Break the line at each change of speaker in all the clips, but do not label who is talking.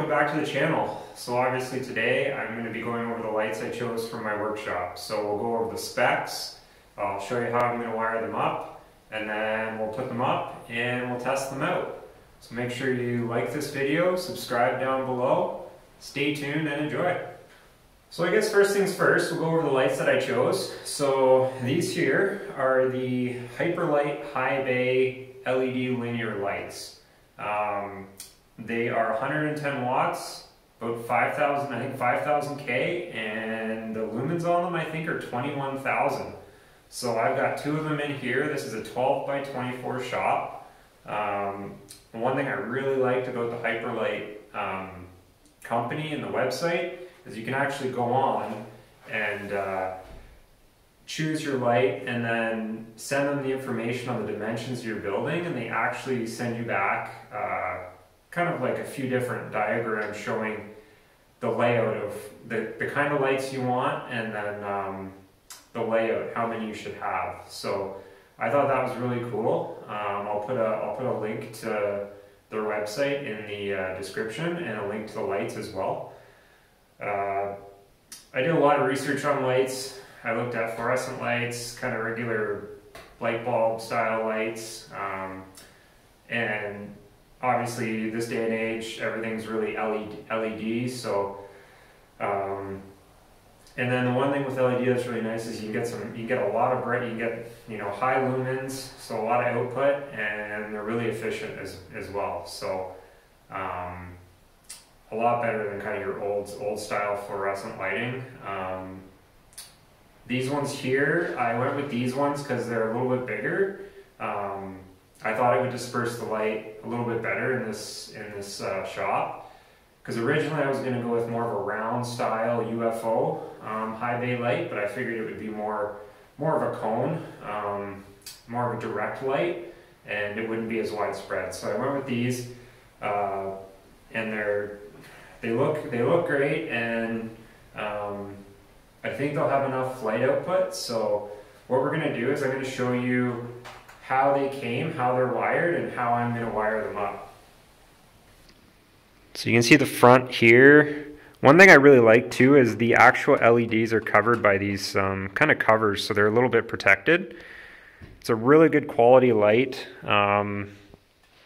welcome back to the channel. So obviously today I'm going to be going over the lights I chose for my workshop. So we'll go over the specs, I'll show you how I'm going to wire them up, and then we'll put them up and we'll test them out. So make sure you like this video, subscribe down below, stay tuned and enjoy. So I guess first things first, we'll go over the lights that I chose. So these here are the Hyperlite High Bay LED linear lights. They are 110 watts, about 5,000, I think 5,000 K, and the lumens on them I think are 21,000. So I've got two of them in here. This is a 12 by 24 shop. One thing I really liked about the Hyperlite company and the website is you can actually go on and choose your light and then send them the information on the dimensions of your building, and they actually send you back kind of like a few different diagrams showing the layout of the kind of lights you want, and then the layout, how many you should have. So I thought that was really cool. I'll put a link to their website in the description and a link to the lights as well. I did a lot of research on lights. I looked at fluorescent lights, kind of regular light bulb style lights, and obviously this day and age everything's really LED. So and then the one thing with LED that's really nice is you get a lot of bright, you get high lumens, so a lot of output, and they're really efficient as well. So a lot better than kind of your old style fluorescent lighting. These ones here, I went with these ones because they're a little bit bigger. I thought it would disperse the light a little bit better in this shop. Because originally I was going to go with more of a round style UFO high bay light, but I figured it would be more of a cone, more of a direct light, and it wouldn't be as widespread. So I went with these, and they look great, and I think they'll have enough light output. So what we're going to do is I'm going to show you how they came, how they're wired, and how I'm going to wire them up. So you can see the front here. One thing I really like too is the actual LEDs are covered by these kind of covers, so they're a little bit protected. It's a really good quality light.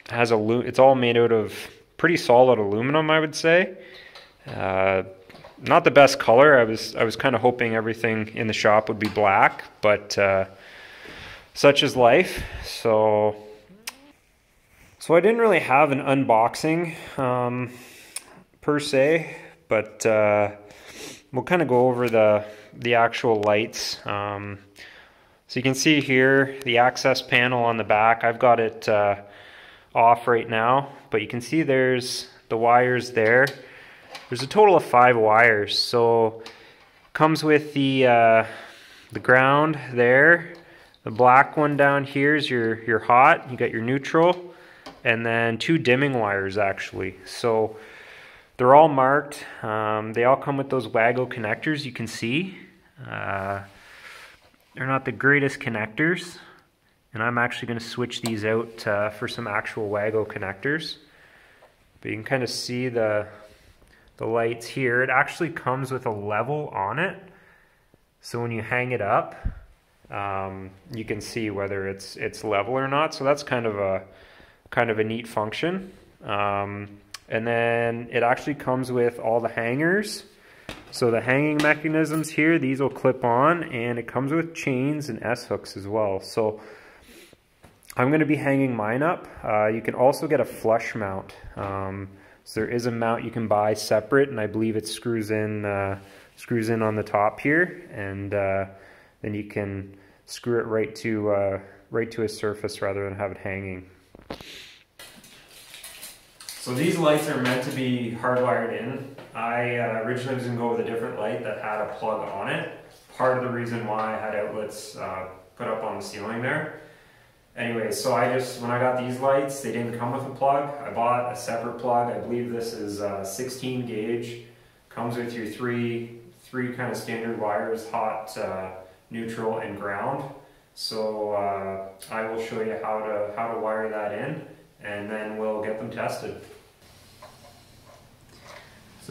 It's all made out of pretty solid aluminum, I would say. Not the best color. I was kind of hoping everything in the shop would be black, but such is life. So I didn't really have an unboxing per se, but we'll kind of go over the actual lights. So you can see here the access panel on the back. I've got it off right now, but you can see there's the wires there. There's a total of 5 wires. So comes with the ground there. The black one down here is your hot. You got your neutral, and then 2 dimming wires actually. So they're all marked. They all come with those Wago connectors you can see. They're not the greatest connectors, and I'm actually going to switch these out for some actual Wago connectors. But you can kind of see the lights here. It actually comes with a level on it, so when you hang it up, you can see whether it's level or not. So that's kind of a neat function. And then it actually comes with all the hangers. So the hanging mechanisms here, these will clip on, and it comes with chains and S-hooks as well. So I'm going to be hanging mine up. You can also get a flush mount. So there is a mount you can buy separate, and I believe it screws in on the top here, and then you can screw it right to a surface rather than have it hanging. So these lights are meant to be hardwired in. I originally was going to go with a different light that had a plug on it. Part of the reason why I had outlets put up on the ceiling there. Anyway, so when I got these lights, they didn't come with a plug. I bought a separate plug. I believe this is 16 gauge. Comes with your three kind of standard wires, hot, neutral, and ground. So I will show you how to wire that in, and then we'll get them tested.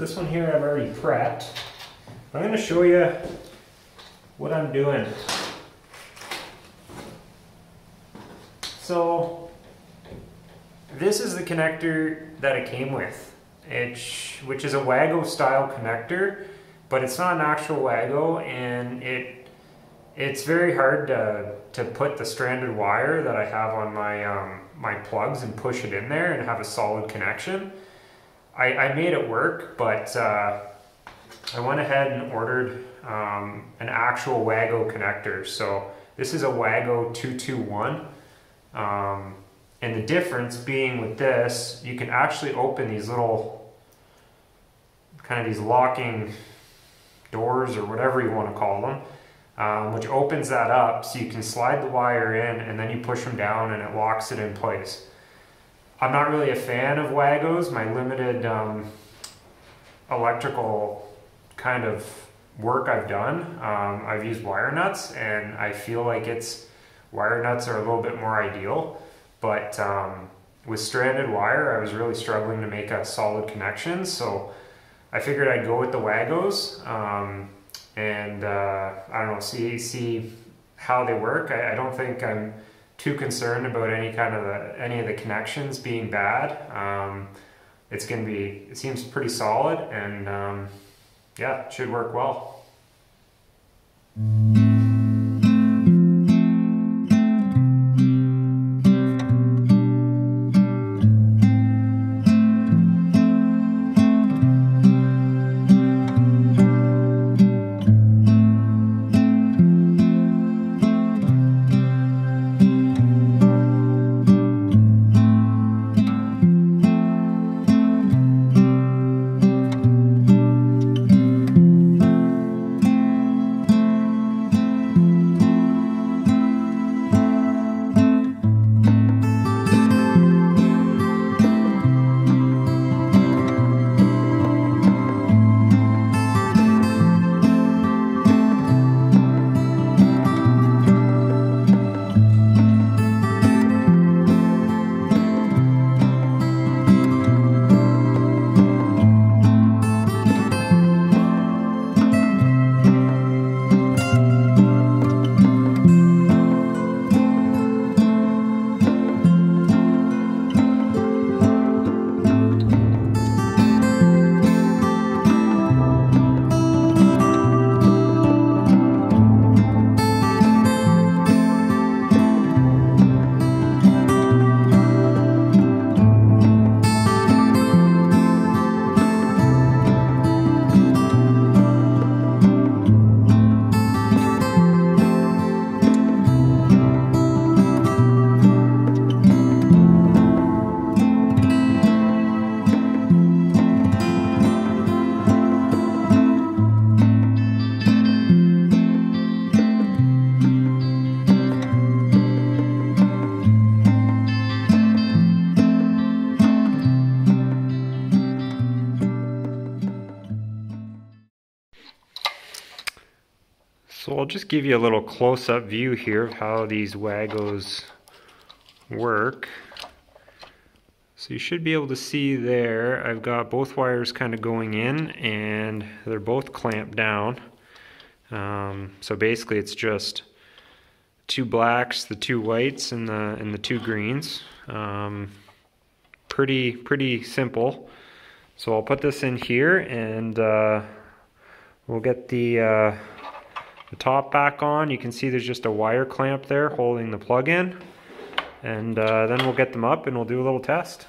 So this one here I've already prepped. I'm going to show you what I'm doing. So this is the connector that it came with, which is a Wago style connector, but it's not an actual Wago, and it's very hard to put the stranded wire that I have on my my plugs and push it in there and have a solid connection. I made it work, but I went ahead and ordered an actual Wago connector. So this is a Wago 221. And the difference being with this, you can actually open these little, kind of these locking doors or whatever you want to call them, which opens that up so you can slide the wire in and then you push them down and it locks it in place. I'm not really a fan of Wagos. My limited electrical kind of work I've done, I've used wire nuts, and I feel like wire nuts are a little bit more ideal. But with stranded wire, I was really struggling to make a solid connection, so I figured I'd go with the Wagos, and I don't know, see how they work. I don't think I'm too concerned about any of the connections being bad. It seems pretty solid, and yeah, it should work well. So I'll just give you a little close-up view here of how these Wagos work. So you should be able to see there, I've got both wires kind of going in and they're both clamped down. So basically it's just two blacks, the two whites, and the two greens. Pretty simple. So I'll put this in here and we'll get the top back on. You can see there's just a wire clamp there holding the plug in, and then we'll get them up and we'll do a little test.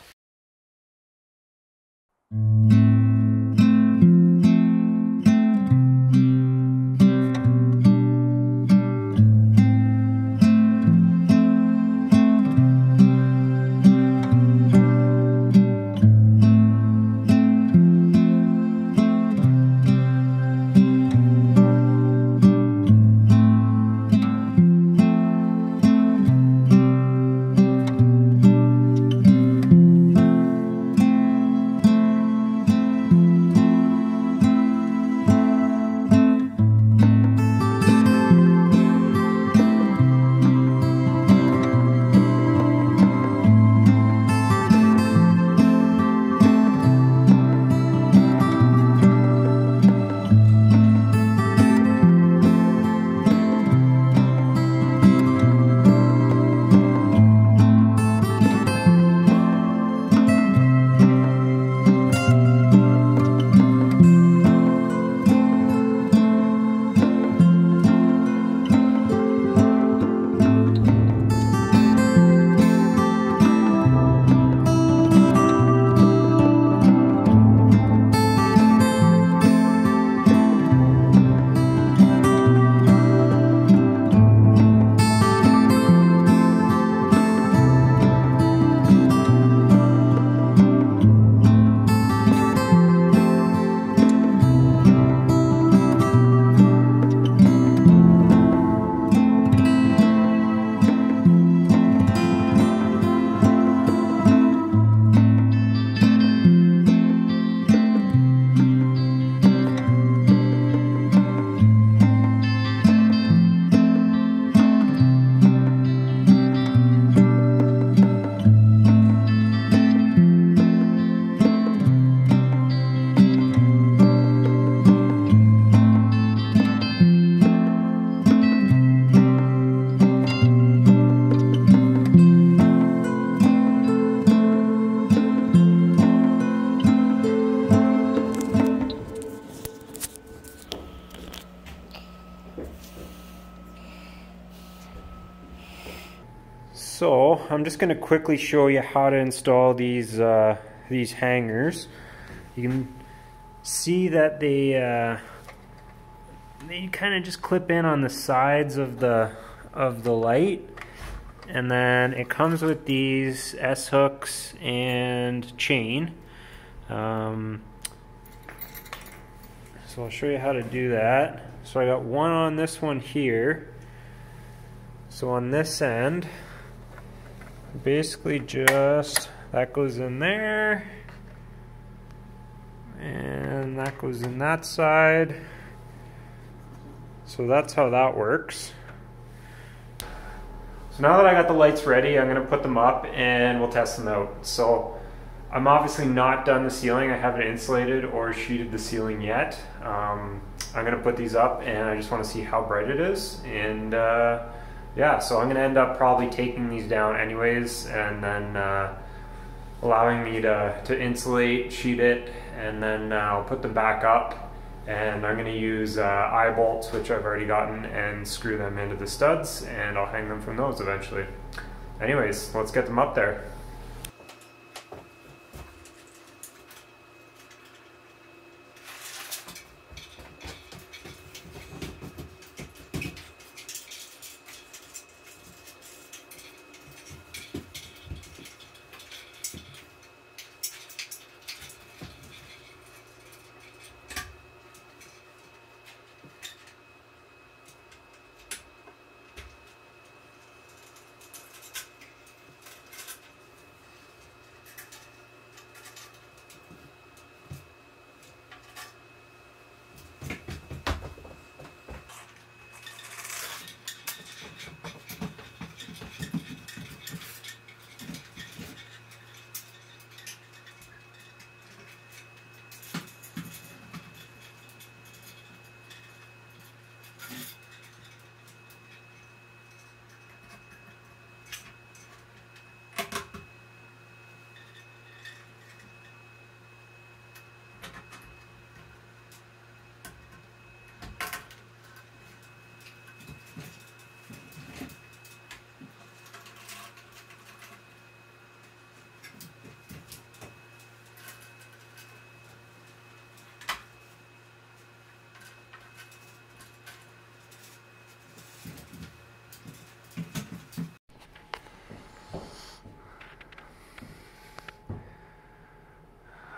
So I'm just going to quickly show you how to install these hangers. You can see that they kind of just clip in on the sides of the light, and then it comes with these S hooks and chain. So I'll show you how to do that. So I got one on this one here. So on this end, basically just that goes in there, and that goes in that side. So that's how that works. So now that I got the lights ready, I'm going to put them up and we'll test them out. So I'm obviously not done the ceiling. I haven't insulated or sheeted the ceiling yet. I'm going to put these up and I just want to see how bright it is. And yeah, so I'm going to end up probably taking these down anyways, and then allowing me to insulate, sheet it, and then I'll put them back up. And I'm going to use eye bolts, which I've already gotten, and screw them into the studs, and I'll hang them from those eventually. Anyways, let's get them up there.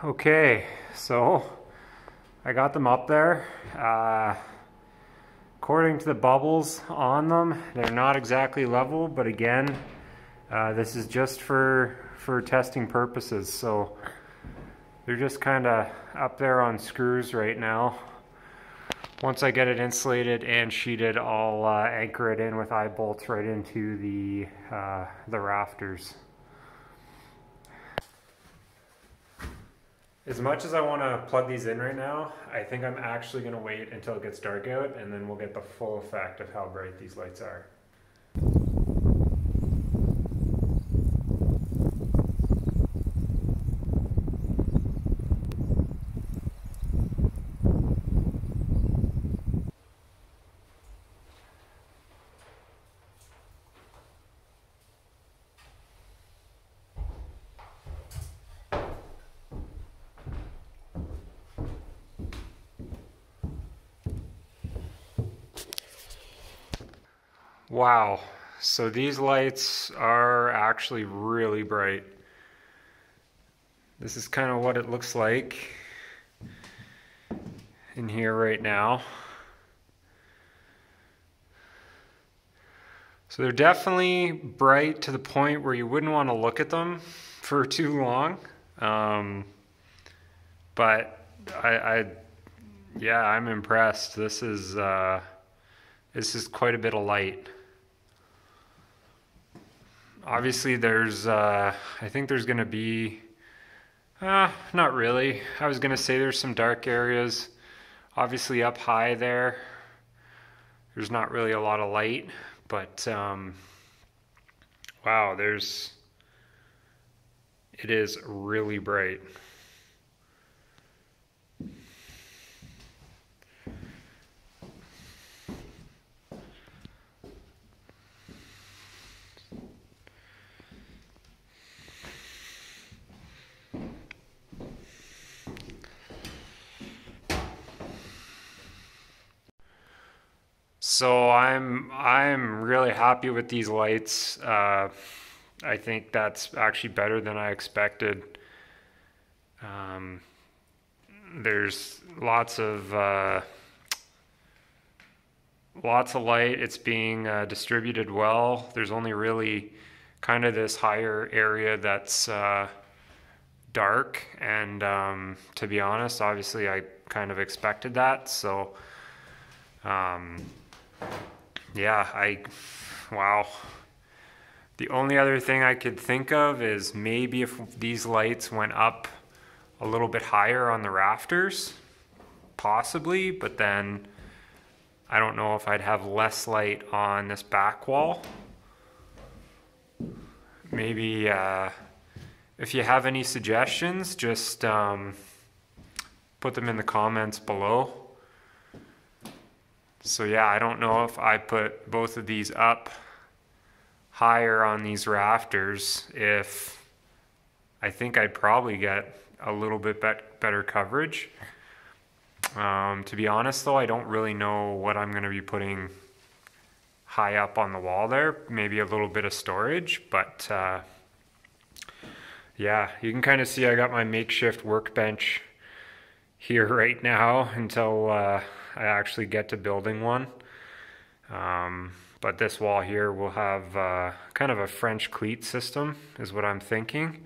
Okay, so I got them up there. According to the bubbles on them, they're not exactly level, but again, this is just for testing purposes. So they're just kind of up there on screws right now. Once I get it insulated and sheeted, I'll anchor it in with eye bolts right into the rafters. As much as I want to plug these in right now, I think I'm actually going to wait until it gets dark out, and then we'll get the full effect of how bright these lights are. Wow, so these lights are actually really bright. This is kind of what it looks like in here right now. So they're definitely bright to the point where you wouldn't want to look at them for too long. But yeah, I'm impressed. This is quite a bit of light. Obviously there's, I think there's gonna be, not really. I was gonna say there's some dark areas. Obviously up high there's not really a lot of light, but wow, it is really bright. So I'm really happy with these lights. I think that's actually better than I expected. Um, there's lots of light. It's being distributed well. There's only really kind of this higher area that's dark, and to be honest, obviously I kind of expected that. So um, yeah, wow. The only other thing I could think of is maybe if these lights went up a little bit higher on the rafters, possibly, but then I don't know if I'd have less light on this back wall. Maybe if you have any suggestions, just put them in the comments below. So yeah, I don't know if I put both of these up higher on these rafters, if I think I'd probably get a little bit better coverage. To be honest though, I don't really know what I'm going to be putting high up on the wall there. Maybe a little bit of storage, but yeah, you can kind of see I got my makeshift workbench here right now until I actually get to building one. But this wall here will have kind of a French cleat system is what I'm thinking.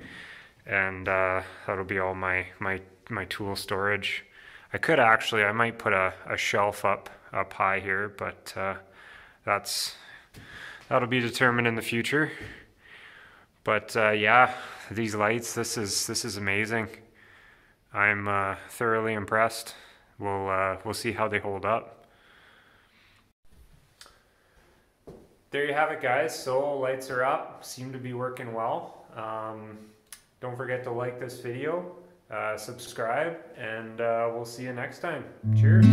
And that'll be all my tool storage. I might put a shelf up high here, but that'll be determined in the future. But yeah, these lights, this is amazing. I'm thoroughly impressed. We'll see how they hold up. There you have it, guys. So lights are up, seem to be working well. Don't forget to like this video, subscribe, and we'll see you next time. Cheers.